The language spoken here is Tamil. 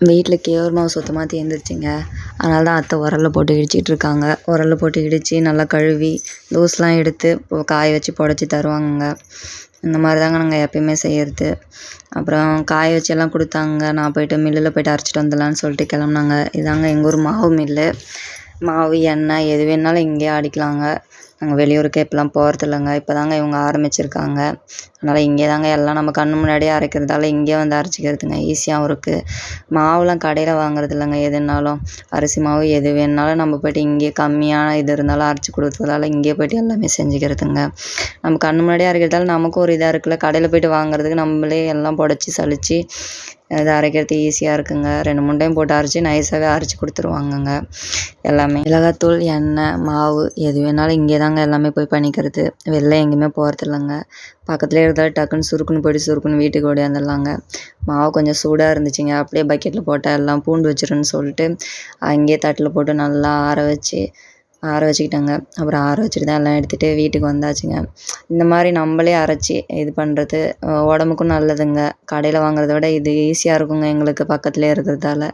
வீட்டில் கேவுரு மாவு சுத்தமாக தீர்ந்துருச்சுங்க. அதனால தான் அத்தை உரல்ல போட்டு இடிச்சிட்ருக்காங்க. உரல்ல போட்டு இடித்து நல்லா கழுவி தூசுலாம் எடுத்து காய வச்சு புடச்சி தருவாங்கங்க. இந்த மாதிரி தாங்க நாங்கள் எப்பயுமே செய்கிறது. அப்புறம் காய வச்சு எல்லாம் கொடுத்தாங்க. நான் போய்ட்டு மில்லில் போய்ட்டு அரைச்சிட்டு வந்துடலான்னு சொல்லிட்டு கிளம்புனாங்க. இதாங்க எங்கள் ஊர் மாவு மில்லு. மாவு எண்ணெய் எது வேணாலும் இங்கேயே ஆடிக்கலாங்க. நாங்கள் வெளியூருக்கு இப்போலாம் போகிறதில்லங்க. இப்போ தாங்க இவங்க ஆரம்பிச்சிருக்காங்க. அதனால் இங்கே தாங்க எல்லாம் நம்ம கண்ணு முன்னாடியே அரைக்கிறதால இங்கேயே வந்து அரைச்சிக்கிறதுங்க ஈஸியாகவும் இருக்குது. மாவுலாம் கடையில் வாங்குறது இல்லைங்க. எதுனாலும் அரிசி மாவு எது வேணுனாலும் நம்ம போய்ட்டு இங்கேயே கம்மியான இது இருந்தாலும் அரைச்சி கொடுத்ததால இங்கேயே போய்ட்டு எல்லாமே செஞ்சுக்கிறதுங்க. நம்ம கண்ணு முன்னாடியே அரைக்கிறதால நமக்கும் ஒரு இதாக இருக்குல்ல. கடையில் போய்ட்டு வாங்குறதுக்கு நம்மளே எல்லாம் புடச்சி சலித்து இதை அரைக்கிறது ஈஸியாக இருக்குங்க. 2-3 டைம் போட்டு அரைச்சி நைஸாகவே அரைச்சி கொடுத்துருவாங்கங்க. எல்லாமே மிளகாத்தூள், எண்ணெய், மாவு எது வேணாலும் இங்கே தாங்க எல்லாமே போய் பண்ணிக்கிறது. வெளில எங்கேயுமே போகிறது இல்லைங்க. பக்கத்துலேயே இருந்தாலும் டக்குன்னு சுருக்குன்னு போய்ட்டு சுருக்குன்னு வீட்டுக்கு ஓடியாந்துடலாங்க. மாவு கொஞ்சம் சூடாக இருந்துச்சுங்க. அப்படியே பக்கெட்டில் போட்டால் எல்லாம் பூண்டு வச்சிருன்னு சொல்லிட்டு அங்கேயே தட்டில் போட்டு நல்லா ஆற வச்சுக்கிட்டேங்க. அப்புறம் ஆற வச்சுட்டு தான் எல்லாம் எடுத்துகிட்டு வீட்டுக்கு வந்தாச்சுங்க. இந்த மாதிரி நம்மளே அரைச்சி இது பண்ணுறது உடம்புக்கும் நல்லதுங்க. கடையில் வாங்குறத விட இது ஈஸியாக இருக்குங்க எங்களுக்கு பக்கத்துலேயே இருக்கிறதால.